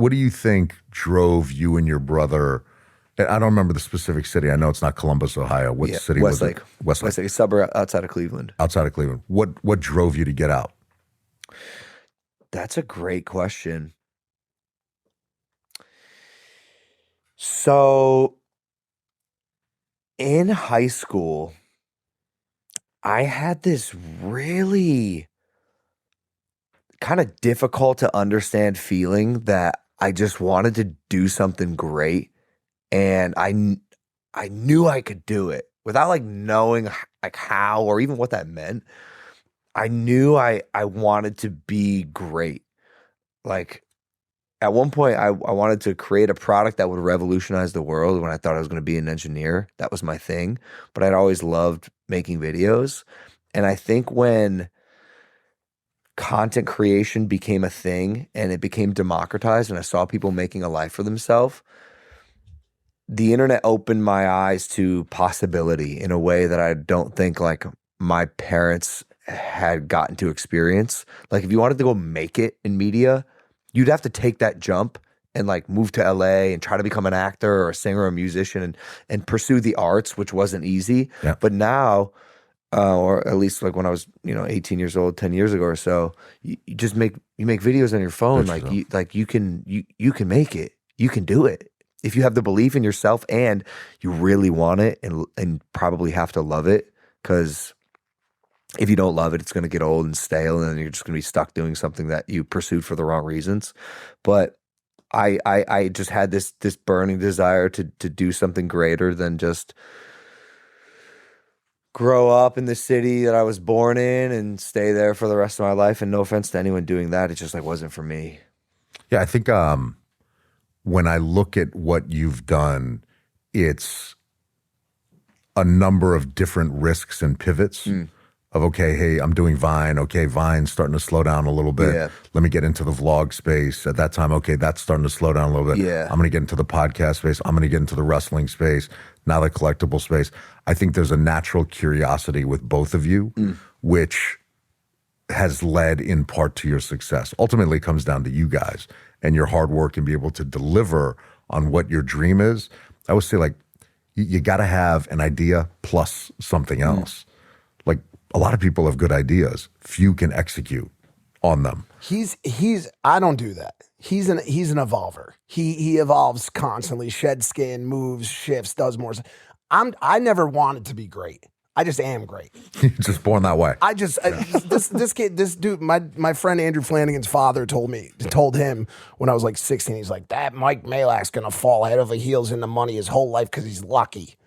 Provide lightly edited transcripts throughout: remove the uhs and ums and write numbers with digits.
what do you think drove you and your brother? I don't remember the specific city. I know it's not Columbus, Ohio. What city was it? Westlake, a suburb outside of Cleveland. Outside of Cleveland. What drove you to get out? That's a great question. So in high school, I had this really kind of difficult to understand feeling that I just wanted to do something great, and I knew I could do it without like knowing like how or even what that meant. I knew I wanted to be great. Like at one point I wanted to create a product that would revolutionize the world when I thought I was going to be an engineer. That was my thing, but I'd always loved making videos. And I think when content creation became a thing and it became democratized and I saw people making a life for themselves, the internet opened my eyes to possibility in a way that I don't think like my parents had gotten to experience. Like if you wanted to go make it in media, you'd have to take that jump and like move to LA and try to become an actor or a singer or a musician and pursue the arts, which wasn't easy. Yeah. But now, or at least like when I was, 18 years old, 10 years ago or so, you just make videos on your phone. You can make it, you can do it. If you have the belief in yourself and you really want it and probably have to love it, because if you don't love it, it's going to get old and stale, and then you're just going to be stuck doing something that you pursued for the wrong reasons. But I just had this burning desire to do something greater than just grow up in the city that I was born in and stay there for the rest of my life. And no offense to anyone doing that, it just like wasn't for me. Yeah, I think when I look at what you've done, it's a number of different risks and pivots. Of, okay, hey, I'm doing Vine. Okay, Vine's starting to slow down a little bit. Yeah. Let me get into the vlog space. At that time, okay, that's starting to slow down a little bit. Yeah. I'm going to get into the podcast space. I'm going to get into the wrestling space, now the collectible space. I think there's a natural curiosity with both of you, which has led in part to your success. Ultimately, it comes down to you guys and your hard work and be able to deliver on what your dream is. I would say, like, you got to have an idea plus something else. Like, a lot of people have good ideas. Few can execute on them. I don't do that. He's an evolver. He evolves constantly, sheds skin, moves, shifts, does more. I never wanted to be great. I just am great. You're just born that way. This dude, my friend Andrew Flanagan's father told him when I was like 16, he's like, that Mike Malak's gonna fall head over heels in the money his whole life because he's lucky.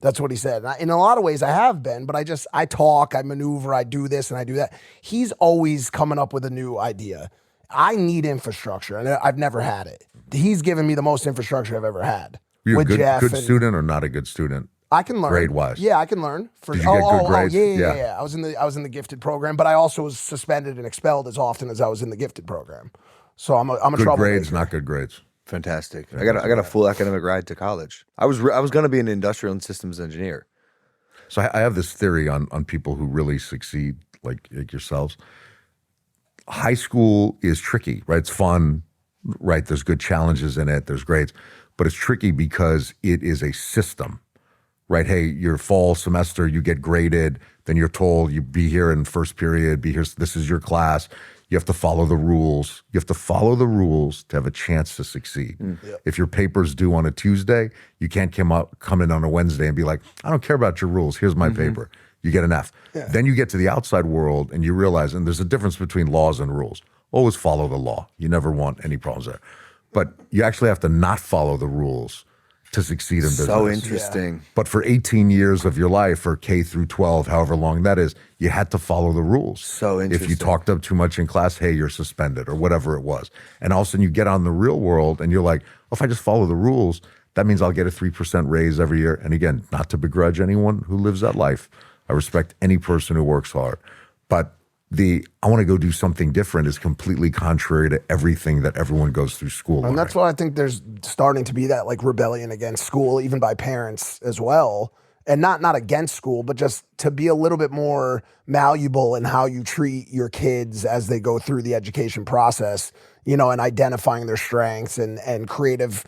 That's what he said. And in a lot of ways, I have been, but I talk, I maneuver, I do this and I do that. He's always coming up with a new idea. I need infrastructure, and I've never had it. He's given me the most infrastructure I've ever had. You're a good student or not a good student? I can learn. Grade-wise? Yeah, I can learn. Did you get good grades? Yeah. I was in the gifted program, but I also was suspended and expelled as often as I was in the gifted program. So I'm a good troublemaker. grades, not good grades. Fantastic. I got a full academic ride to college. I was going to be an industrial and systems engineer. So I have this theory on people who really succeed, like yourselves. High school is tricky, right? It's fun, right? There's good challenges in it. There's grades, but it's tricky because it is a system, right? Hey, your fall semester, you get graded. Then you're told you be here in first period, be here. This is your class. You have to follow the rules. You have to follow the rules to have a chance to succeed. Yep. If your paper's due on a Tuesday, you can't come in on a Wednesday and be like, I don't care about your rules. Here's my paper. You get an F. Yeah. Then you get to the outside world and you realize, and there's a difference between laws and rules. Always follow the law. You never want any problems there. But you actually have to not follow the rules to succeed in business. So interesting. Yeah. But for 18 years of your life, or K through 12, however long that is, you had to follow the rules. So interesting. If you talked up too much in class, hey, you're suspended, or whatever it was. And all of a sudden you get on the real world and you're like, well, if I just follow the rules, that means I'll get a 3% raise every year. And again, not to begrudge anyone who lives that life. I respect any person who works hard. But I want to go do something different is completely contrary to everything that everyone goes through school. And that's why I think there's starting to be that like rebellion against school, even by parents as well. and not against school, but just to be a little bit more malleable in how you treat your kids as they go through the education process, you know, and identifying their strengths and creative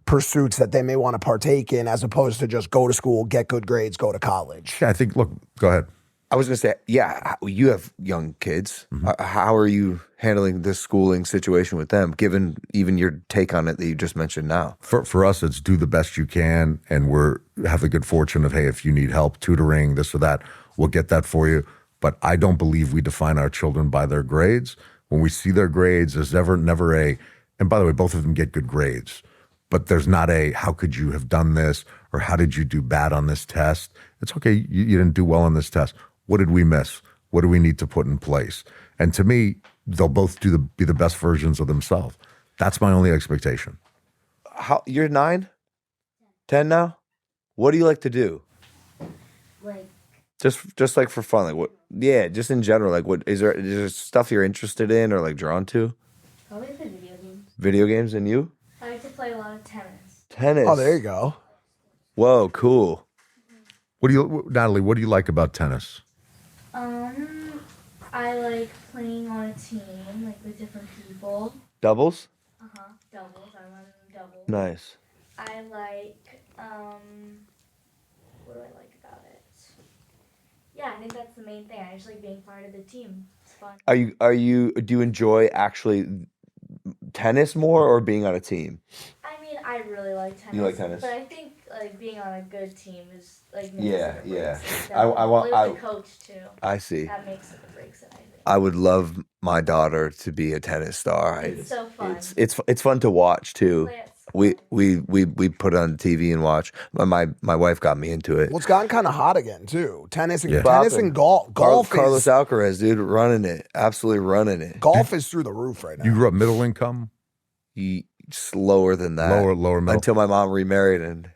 pursuits that they may want to partake in, as opposed to just go to school, get good grades, go to college. Yeah, I think. Look, go ahead. I was gonna say, yeah, you have young kids. How are you handling this schooling situation with them, given even your take on it that you just mentioned now? For us, it's do the best you can, and we're have the good fortune of, hey, if you need help, tutoring, this or that, we'll get that for you. But I don't believe we define our children by their grades. When we see their grades, there's never a, and by the way, both of them get good grades, but there's not a, how could you have done this, or how did you do bad on this test? It's okay, you didn't do well on this test. What did we miss? What do we need to put in place? And to me, they'll both be the best versions of themselves. That's my only expectation. How you're 9, 10 now? What do you like to do? Like, Just like for fun, like what? Yeah, just in general, like what is there stuff you're interested in or like drawn to? probably play video games. Video games and you? I like to play a lot of tennis. Tennis. Oh, there you go. Whoa, cool. Natalie, what do you like about tennis? I like playing on a team, like with different people. Doubles? Doubles. I run doubles. Nice. I like, what do I like about it? Yeah, I think that's the main thing. I just like being part of the team. It's fun. Do you enjoy actually tennis more or being on a team? I mean, I really like tennis. You like tennis? But I think like being on a good team is like makes Yeah, it or yeah. breaks it. I want- Play with the coach too. I see. That makes it or breaks it. I think. I would love my daughter to be a tennis star. It's so fun. It's fun to watch too. Play at school. We put it on TV and watch. My wife got me into it. Well, it's gotten kind of hot again too. Tennis and Yeah. tennis and golf. Golf Carlos is Alcaraz, dude, running it, absolutely running it. golf is through the roof right now. You grew up middle income, Slower than that. lower middle. Until my mom remarried and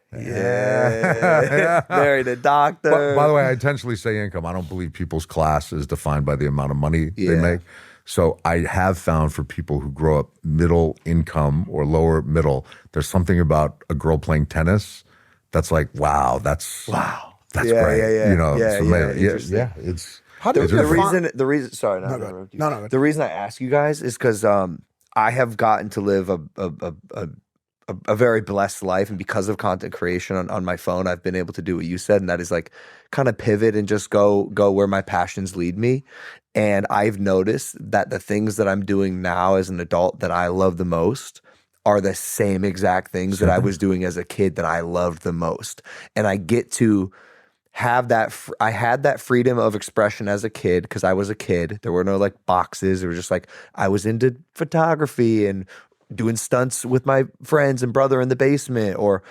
married a doctor. By the way, I intentionally say income. I don't believe people's class is defined by the amount of money they Yeah. make. So I have found for people who grow up middle income or lower middle, there's something about a girl playing tennis that's like, that's Yeah, great. yeah. You know, Yeah, it's yeah, amazing. interesting. Yeah, it's How do it's you the define- reason sorry, No, not go to ahead. interrupt you. No. The reason I ask you guys is because I have gotten to live a very blessed life, and because of content creation on my phone, I've been able to do what you said, and that is like kind of pivot and just go where my passions lead me. And I've noticed that the things that I'm doing now as an adult that I love the most are the same exact things that I was doing as a kid that I loved the most. And I get to have that. I had that freedom of expression as a kid because I was a kid. There were no like boxes. It was just like I was into photography and doing stunts with my friends and brother in the basement, or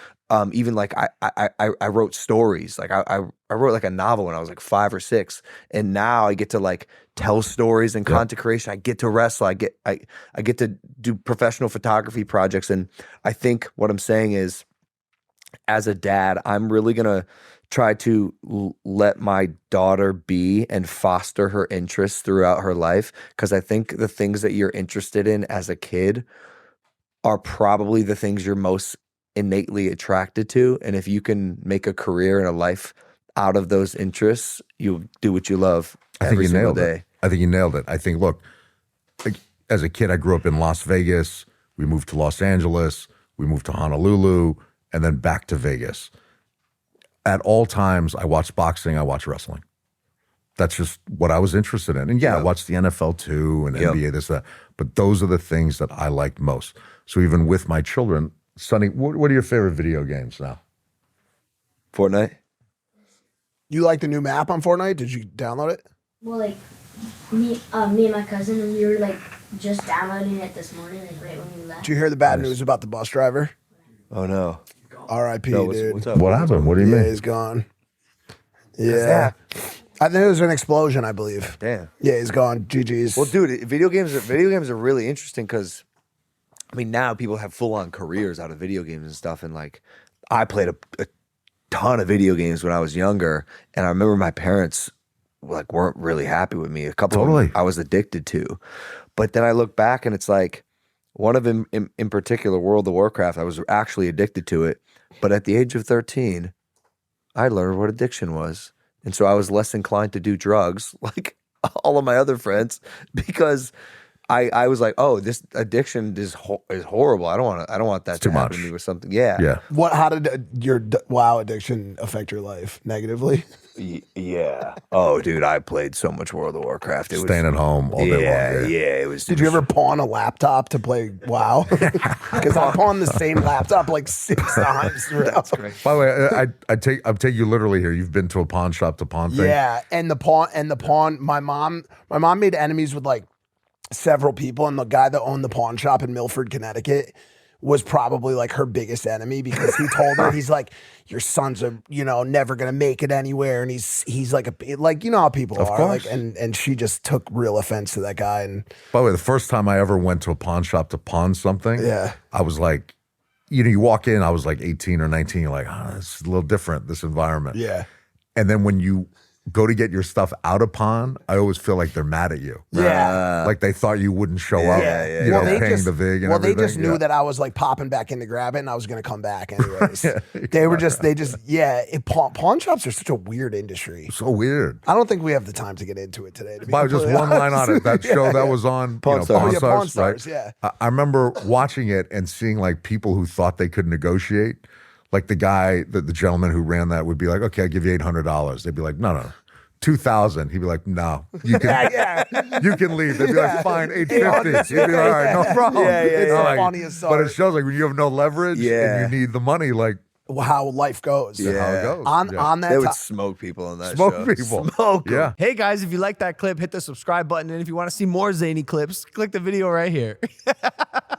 even like I wrote stories. Like I wrote like a novel when I was like 5 or 6, and now I get to like tell stories and content creation. I get to wrestle. I get to do professional photography projects, and I think what I'm saying is, as a dad, I'm really gonna try to let my daughter be and foster her interests throughout her life, because I think the things that you're interested in as a kid are probably the things you're most innately attracted to. And if you can make a career and a life out of those interests, you'll do what you love every single day. I think you nailed it. I think, look, like, as a kid, I grew up in Las Vegas. We moved to Los Angeles. We moved to Honolulu, and then back to Vegas. At all times, I watched boxing. I watched wrestling. That's just what I was interested in. And I watched the NFL too, and NBA, this, that. But those are the things that I liked most. So even with my children, Sonny, what are your favorite video games now? Fortnite? You like the new map on Fortnite? Did you download it? Well, like me and my cousin, we were like just downloading it this morning, like right when we left. Did you hear the bad news about the bus driver? Oh no. R.I.P. No, dude. what's up? What happened? What do you Yeah, mean? he's gone. Yeah. I think it was an explosion, I believe. Damn. Yeah, he's gone. GG's. Well, dude, video games are really interesting because, I mean, now people have full on careers out of video games and stuff. And like, I played a ton of video games when I was younger, and I remember my parents like weren't really happy with me. A couple of them I was addicted to, but then I look back and it's like one of them in particular, World of Warcraft. I was actually addicted to it, but at the age of 13, I learned what addiction was. And so I was less inclined to do drugs like all of my other friends because I was like, oh, this addiction is horrible. I don't want that to happen to me with something. Yeah. How did your WoW addiction affect your life negatively? Yeah. Oh, dude, I played so much World of Warcraft. It was Staying at home all day long. Yeah, it was. Did you ever pawn a laptop to play WoW? Because I pawned the same laptop like 6 times. That's great. By the way, I take you literally here. You've been to a pawn shop to pawn things. Yeah, and the pawn. My mom made enemies with like several people, and the guy that owned the pawn shop in Milford, Connecticut, was probably like her biggest enemy because he told her, he's like, your son's never gonna make it anywhere, and he's like you know how people of are, course. like, and she just took real offense to that guy. And by the way, the first time I ever went to a pawn shop to pawn something, I was like, you walk in, I was like 18 or 19, you're like, this is a little different, this environment. Yeah. And then when you go to get your stuff out of pawn, I always feel like they're mad at you. Yeah. Like they thought you wouldn't show up, paying the VIG and everything. They just knew that I was like popping back in to grab it, and I was going to come back anyways. Pawn shops are such a weird industry. So weird. I don't think we have the time to get into it today. But just one line on it. That show that was on Pawn Stars, right? I remember watching it and seeing like people who thought they could negotiate. Like the guy, the gentleman who ran that would be like, okay, I'll give you $800. They'd be like, no. 2,000. He'd be like, no, you can, you can leave. They'd be like, fine, 850. He'd be like, all right, no problem. It's the funniest song. But it shows like when you have no leverage and you need the money, like how life goes. how it goes. On that, they would smoke people on that smoke show. People. Smoke 'em. Yeah. Hey guys, if you like that clip, hit the subscribe button. And if you want to see more zany clips, click the video right here.